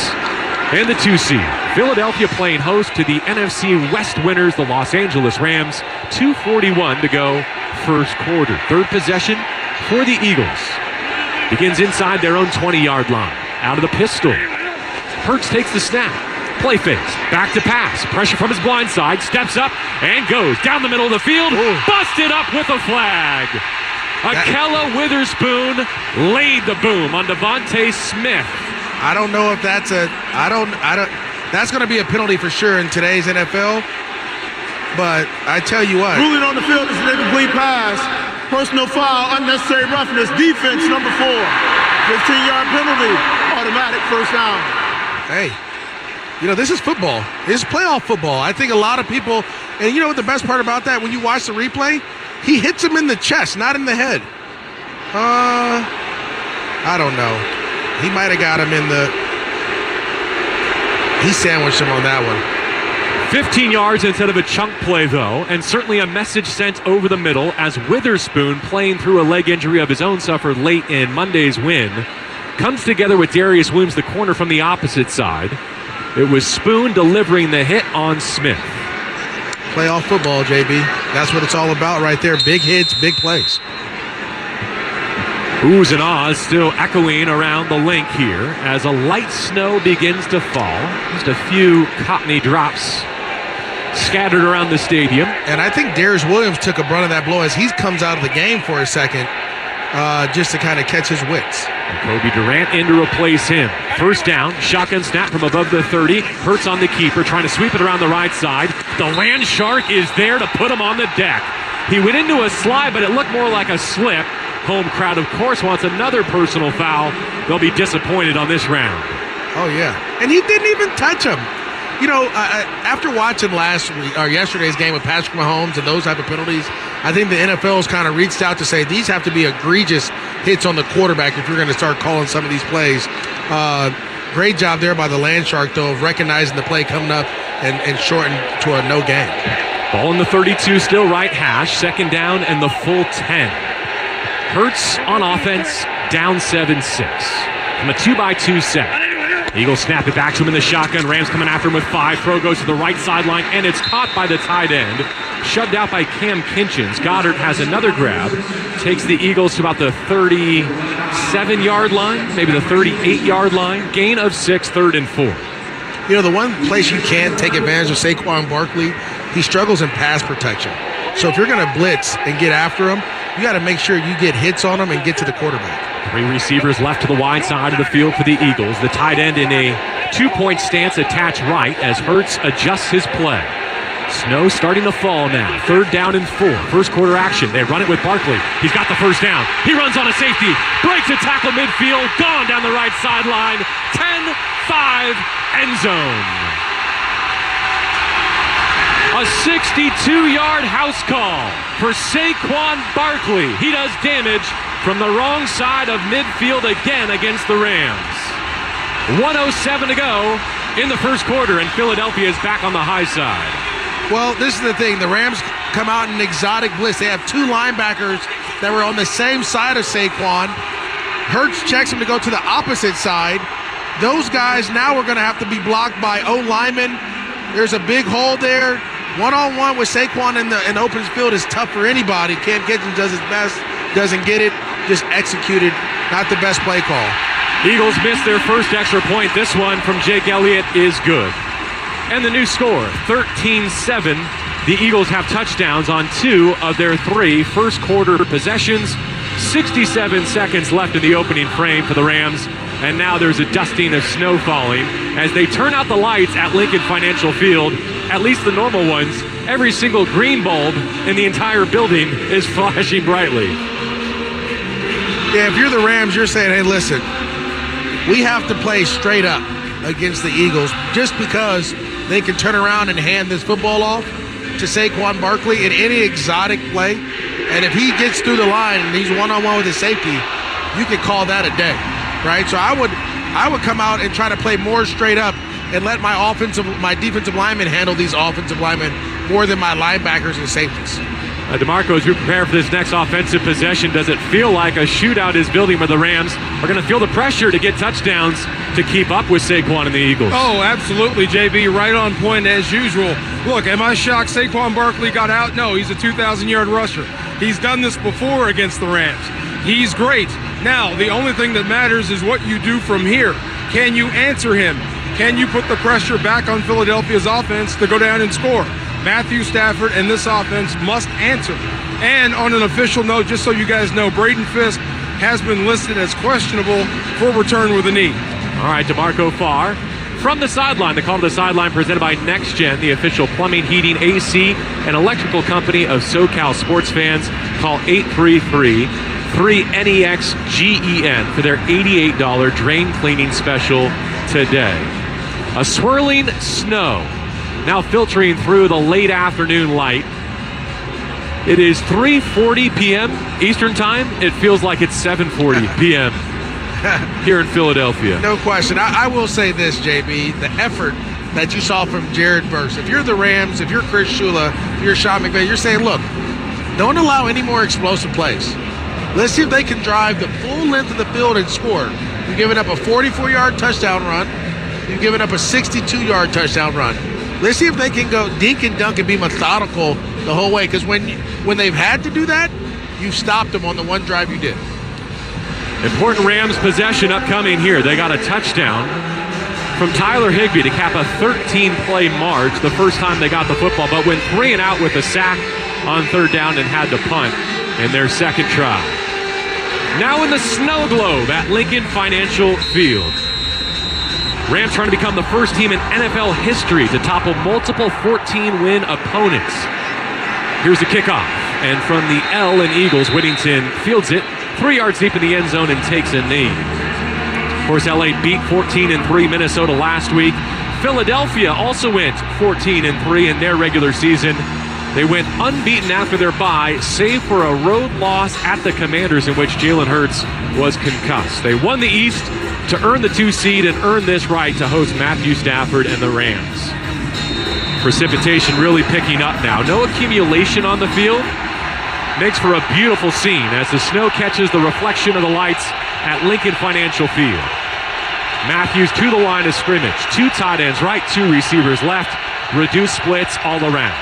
and the 2 seed. Philadelphia playing host to the NFC West winners, the Los Angeles Rams. 2:41 to go first quarter. Third possession for the Eagles. Begins inside their own 20-yard line. Out of the pistol. Hurts takes the snap. Play fakes. Back to pass. Pressure from his blind side. Steps up and goes down the middle of the field. Ooh. Busted up with a flag. Akella Witherspoon laid the boom on Devontae Smith. I don't know if that's that's going to be a penalty for sure in today's NFL. But I tell you what. Ruling on the field is an incomplete pass. Personal foul, unnecessary roughness, defense number 4. 15-yard penalty, automatic first down. Hey, this is football. This is playoff football. I think a lot of people, and you know what the best part about that, when you watch the replay, he hits him in the chest, not in the head. I don't know. He might have got him in the... He sandwiched him on that one. 15 yards instead of a chunk play, though, and certainly a message sent over the middle as Witherspoon, playing through a leg injury of his own suffered late in Monday's win, comes together with Darius Williams, the corner from the opposite side. It was Spoon delivering the hit on Smith. Playoff football, JB. That's what it's all about right there. Big hits, big plays. Oohs and ahs still echoing around the link here as a light snow begins to fall. Just a few cottony drops scattered around the stadium. And I think Darius Williams took a brunt of that blow as he comes out of the game for a second just to kind of catch his wits. And Kobe Durant in to replace him. First down, shotgun snap from above the 30. Hurts on the keeper, trying to sweep it around the right side. The land shark is there to put him on the deck. He went into a slide, but it looked more like a slip. Home crowd, of course, wants another personal foul. They'll be disappointed on this round. Oh, yeah. And he didn't even touch him. After watching yesterday's game with Patrick Mahomes and those type of penalties, I think the NFL's kind of reached out to say these have to be egregious hits on the quarterback if you're going to start calling some of these plays. Great job there by the Land Shark, though, of recognizing the play coming up and shortened to a no gain. Ball in the 32, still right hash. Second down and the full 10. Hurts on offense, down 7-6 from a 2-by-2 set. Eagles snap it back to him in the shotgun. Rams coming after him with 5. Throw goes to the right sideline, and it's caught by the tight end. Shoved out by Cam Kinchins. Goddard has another grab. Takes the Eagles to about the 37-yard line, maybe the 38-yard line. Gain of 6, 3rd and 4. The one place you can't take advantage of Saquon Barkley, he struggles in pass protection. So if you're going to blitz and get after him, you got to make sure you get hits on him and get to the quarterback. 3 receivers left to the wide side of the field for the Eagles. The tight end in a 2-point stance attached right as Hurts adjusts his play. Snow starting to fall now. 3rd down and 4. First quarter action. They run it with Barkley. He's got the first down. He runs on a safety. Breaks a tackle midfield. Gone down the right sideline. 10-5 end zone. A 62-yard house call for Saquon Barkley. He does damage from the wrong side of midfield again against the Rams. 1:07 to go in the first quarter, and Philadelphia is back on the high side. Well, this is the thing. The Rams come out in exotic blitz. They have 2 linebackers that were on the same side of Saquon. Hurts checks him to go to the opposite side. Those guys now are going to have to be blocked by O-linemen. There's a big hole there. One-on-one with Saquon in the open field is tough for anybody. Cam Kitchens does his best, doesn't get it, just executed. Not the best play call. Eagles missed their first extra point. This one from Jake Elliott is good. And the new score, 13-7. The Eagles have touchdowns on 2 of their 3 first quarter possessions. 67 seconds left in the opening frame for the Rams. And now there's a dusting of snow falling as they turn out the lights at Lincoln Financial Field, at least the normal ones. Every single green bulb in the entire building is flashing brightly. Yeah, if you're the Rams, you're saying, hey, listen, we have to play straight up against the Eagles just because they can turn around and hand this football off to Saquon Barkley in any exotic play. And if he gets through the line and he's one-on-one with his safety, you could call that a day, right? So I would come out and try to play more straight up and let my defensive linemen handle these offensive linemen more than my linebackers and safeties. DeMarco, as we prepare for this next offensive possession, does it feel like a shootout is building where the Rams are going to feel the pressure to get touchdowns to keep up with Saquon and the Eagles? Oh, absolutely, JB. Right on point as usual. Look, am I shocked Saquon Barkley got out? No, he's a 2,000-yard rusher. He's done this before against the Rams. He's great. Now, the only thing that matters is what you do from here. Can you answer him? Can you put the pressure back on Philadelphia's offense to go down and score? Matthew Stafford and this offense must answer. And on an official note, just so you guys know, Braden Fisk has been listed as questionable for return with a knee. All right, DeMarco Farr from the sideline. The call to the sideline presented by Next Gen, the official plumbing, heating, AC, and electrical company of SoCal sports fans. Call 833-3NEXGEN for their $88 drain cleaning special today. A swirling snow now filtering through the late afternoon light. It is 3:40 p.m. Eastern Time. It feels like it's 7:40 p.m. here in Philadelphia. No question. I will say this, JB, the effort that you saw from Jared Verse. If you're the Rams, if you're Chris Shula, if you're Sean McVay, you're saying, look, don't allow any more explosive plays. Let's see if they can drive the full length of the field and score. You've given up a 44-yard touchdown run. You've given up a 62-yard touchdown run. Let's see if they can go dink and dunk and be methodical the whole way. Because when they've had to do that, you've stopped them on the one drive you did. Important Rams possession upcoming here. They got a touchdown from Tyler Higbee to cap a 13-play march the first time they got the football, but went 3 and out with a sack on 3rd down and had to punt in their second try. Now in the snow globe at Lincoln Financial Field. Rams trying to become the first team in NFL history to topple multiple 14-win opponents. Here's the kickoff, and from the L in Eagles, Whittington fields it 3 yards deep in the end zone and takes a knee. Of course, LA beat 14-3 Minnesota last week. Philadelphia also went 14-3 in their regular season. They went unbeaten after their bye, save for a road loss at the Commanders in which Jalen Hurts was concussed. They won the East to earn the 2 seed and earn this right to host Matthew Stafford and the Rams. Precipitation really picking up now. No accumulation on the field. Makes for a beautiful scene as the snow catches the reflection of the lights at Lincoln Financial Field. Matthews to the line of scrimmage. 2 tight ends right, 2 receivers left. Reduced splits all around.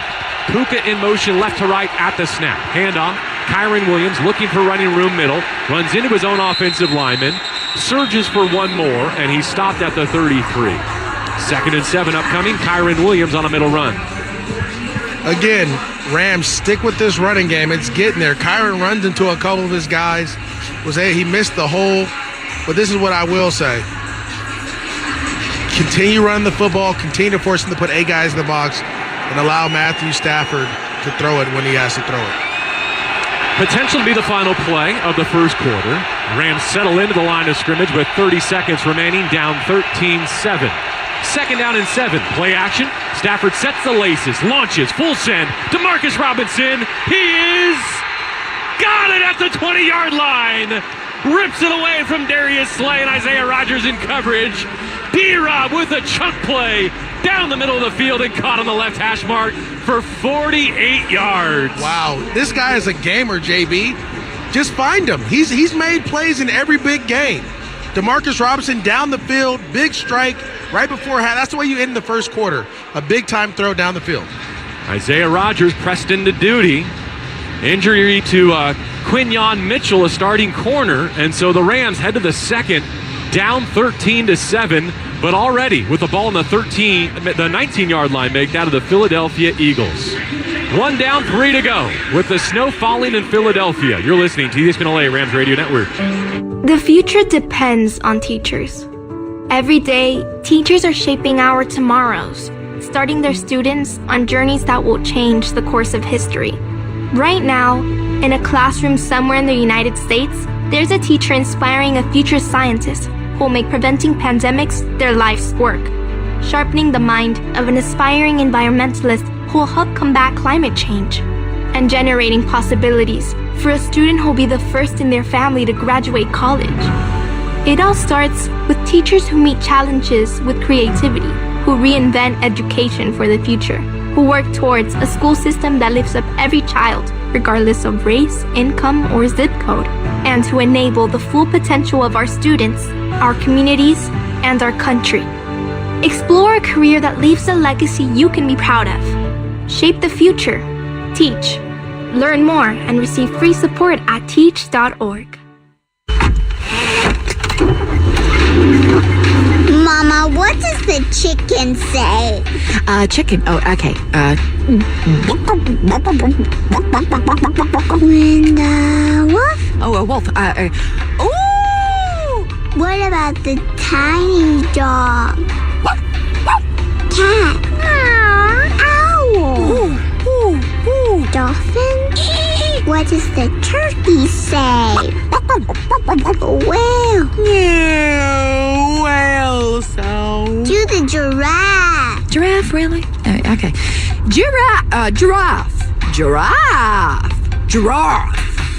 Puka in motion left to right at the snap. Handoff. Kyron Williams looking for running room middle. Runs into his own offensive lineman. Surges for one more, and he's stopped at the 33. 2nd and 7 upcoming. Kyron Williams on a middle run. Again, Rams stick with this running game. It's getting there. Kyron runs into a couple of his guys. He missed the hole, but this is what I will say. Continue running the football. Continue to force him to put 8 guys in the box and allow Matthew Stafford to throw it when he has to throw it. Potential to be the final play of the first quarter. Rams settle into the line of scrimmage with 30 seconds remaining, down 13-7. 2nd down and 7. Play action. Stafford sets the laces, launches, full send. Demarcus Robinson. He is got it at the 20-yard line. Rips it away from Darius Slay and Isaiah Rodgers in coverage. B-Rob with a chunk play down the middle of the field and caught on the left hash mark for 48 yards. Wow, this guy is a gamer, JB. Just find him. He's made plays in every big game. Demarcus Robinson down the field, big strike right before half. That's the way you end the first quarter. A big-time throw down the field. Isaiah Rodgers pressed into duty. Injury to Quinyon Mitchell, a starting corner, and so the Rams head to the second, down 13-7, but already with the ball on the 19-yard line, make that of the Philadelphia Eagles. 1 down, 3 to go, with the snow falling in Philadelphia. You're listening to ESPN LA Rams Radio Network. The future depends on teachers. Every day, teachers are shaping our tomorrows, starting their students on journeys that will change the course of history. Right now, in a classroom somewhere in the United States, there's a teacher inspiring a future scientist who will make preventing pandemics their life's work, sharpening the mind of an aspiring environmentalist who will help combat climate change, and generating possibilities for a student who will be the first in their family to graduate college. It all starts with teachers who meet challenges with creativity, who reinvent education for the future, who work towards a school system that lifts up every child, regardless of race, income, or zip code, and to enable the full potential of our students, our communities, and our country. Explore a career that leaves a legacy you can be proud of. Shape the future. Teach. Learn more and receive free support at teach.org. Mama, what does the chicken say? Chicken. Oh, okay. When the wolf? Oh, a wolf. Ooh! What about the tiny dog? Cat. Owl. Dolphin? What does the turkey say? Whale. Whale sound. Do the giraffe. Giraffe, really? Okay. Giraffe.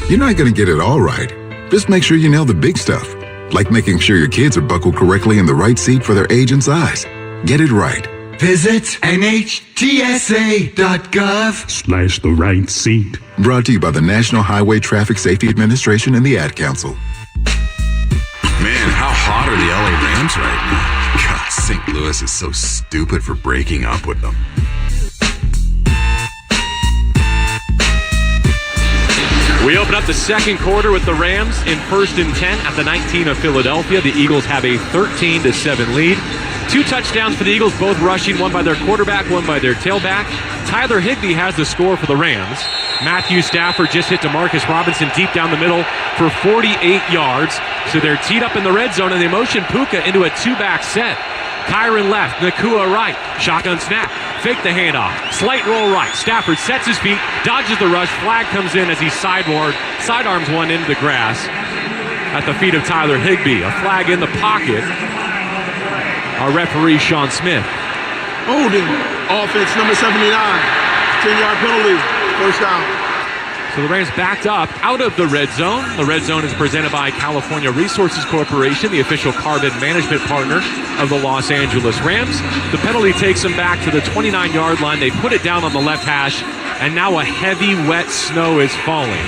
You're not going to get it all right. Just make sure you nail the big stuff, like making sure your kids are buckled correctly in the right seat for their age and size. Get it right. Visit NHTSA.gov/the right seat. Brought to you by the National Highway Traffic Safety Administration and the Ad Council. Man, how hot are the LA Rams right now? God, St. Louis is so stupid for breaking up with them. We open up the second quarter with the Rams in 1st and 10 at the 19 of Philadelphia. The Eagles have a 13-7 lead. 2 touchdowns for the Eagles, both rushing, one by their quarterback, one by their tailback. Tyler Higbee has the score for the Rams. Matthew Stafford just hit DeMarcus Robinson deep down the middle for 48 yards. So they're teed up in the red zone, and they motion Puka into a 2-back set. Kyron left, Nakua right. Shotgun snap, fake the handoff, slight roll right. Stafford sets his feet, dodges the rush. Flag comes in as he sidearms one into the grass at the feet of Tyler Higbee. A flag in the pocket. Our referee, Sean Smith. Holding. Offense number 79. 10-yard penalty. First down. So the Rams backed up out of the red zone. The red zone is presented by California Resources Corporation, the official carbon management partner of the Los Angeles Rams. The penalty takes them back to the 29-yard line. They put it down on the left hash, and now a heavy, wet snow is falling.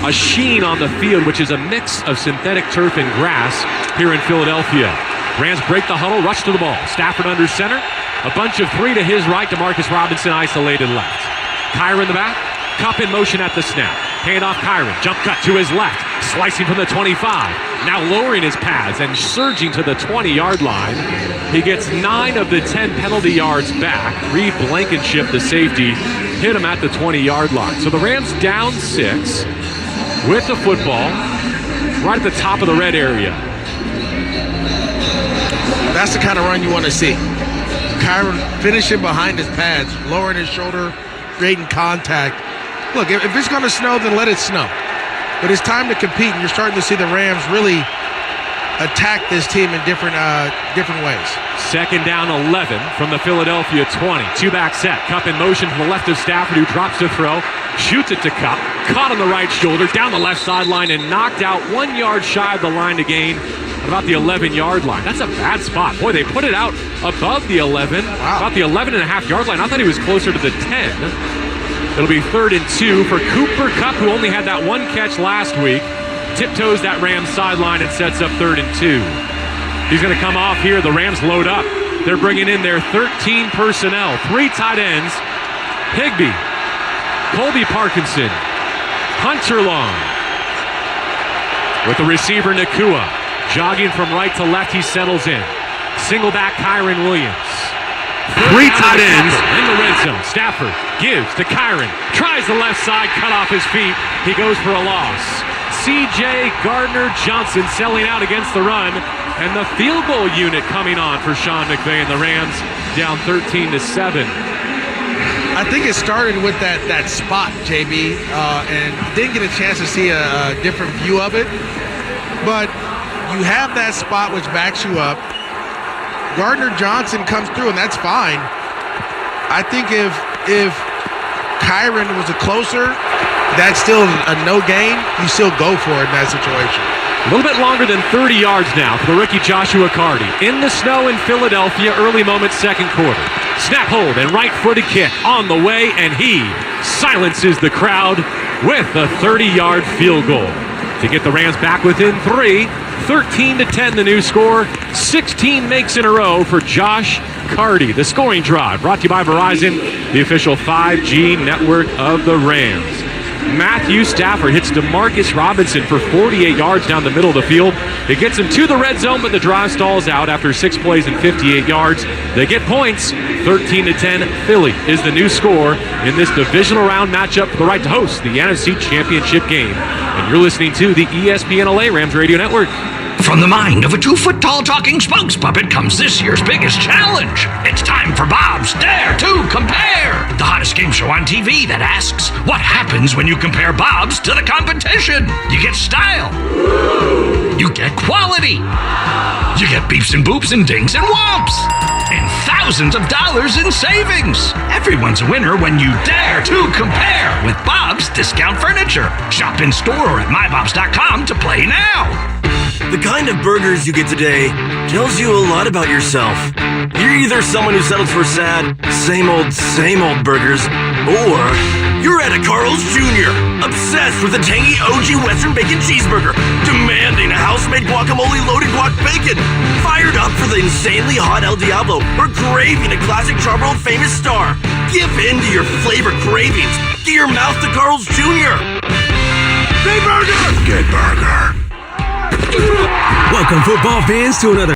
A sheen on the field, which is a mix of synthetic turf and grass here in Philadelphia. Rams break the huddle, rush to the ball. Stafford under center. A bunch of 3 to his right. DeMarcus Robinson isolated left. Kyron in the back. Cup in motion at the snap. Hand off Kyron. Jump cut to his left. Slicing from the 25. Now lowering his pads and surging to the 20-yard line. He gets 9 of the 10 penalty yards back. Reed Blankenship, the safety, hit him at the 20-yard line. So the Rams down 6 with the football right at the top of the red area. That's the kind of run you want to see. Kyron finishing behind his pads, lowering his shoulder, creating contact. Look, if it's going to snow, then let it snow. But it's time to compete, and you're starting to see the Rams really attack this team in different ways. Second down 11 from the Philadelphia 20. 2-back set. Cup in motion from the left of Stafford, who drops to throw. Shoots it to Kupp. Caught on the right shoulder, down the left sideline, and knocked out 1 yard shy of the line to gain at about the 11-yard line. That's a bad spot. Boy, they put it out above the 11, about the 11.5-yard line. I thought he was closer to the 10. It'll be 3rd and 2 for Cooper Kupp, who only had that one catch last week. Tiptoes that Rams sideline and sets up 3rd and 2. He's going to come off here. The Rams load up. They're bringing in their 13 personnel. 3 tight ends. Higbee, Colby Parkinson, Hunter Long. With the receiver, Nakua. Jogging from right to left, he settles in. Single back, Kyron Williams. 3 tight ends in the red zone. Stafford gives to Kyron. Tries the left side, cut off his feet. He goes for a loss. C.J. Gardner-Johnson selling out against the run. And the field goal unit coming on for Sean McVay and the Rams down 13-7. I think it started with that spot, JB, and didn't get a chance to see a different view of it. But you have that spot which backs you up. Gardner-Johnson comes through, and that's fine. I think if Kyron was a closer, that's still a no gain. You still go for it in that situation. A little bit longer than 30 yards now for the rookie Joshua Cardi. In the snow in Philadelphia, early moments, second quarter. Snap hold and right-footed kick on the way, and he silences the crowd with a 30-yard field goal to get the Rams back within 3. 13-10 the new score. 16 makes in a row for Josh Cardi. The scoring drive brought to you by Verizon, the official 5G network of the Rams. Matthew Stafford hits DeMarcus Robinson for 48 yards down the middle of the field. It gets him to the red zone, but the drive stalls out after 6 plays and 58 yards. They get points. 13-10. Philly is the new score in this divisional round matchup for the right to host the NFC Championship game. And you're listening to the ESPN LA Rams Radio Network. From the mind of a 2-foot-tall talking spokes puppet comes this year's biggest challenge. It's time for Bob's Dare to Compare, the hottest game show on TV that asks, what happens when you compare Bob's to the competition? You get style. You get quality. You get beeps and boops and dings and whomps. And thousands of dollars in savings. Everyone's a winner when you dare to compare with Bob's Discount Furniture. Shop in store or at mybobs.com to play now. The kind of burgers you get today tells you a lot about yourself. You're either someone who settles for sad, same old burgers, or you're at a Carl's Jr., obsessed with a tangy OG Western Bacon Cheeseburger, demanding a house-made guacamole loaded guac bacon, fired up for the insanely hot El Diablo, or craving a classic charbroiled famous star. Give in to your flavor cravings. Get your mouth to Carl's Jr. Big burger! Good burger. Welcome, football fans, to another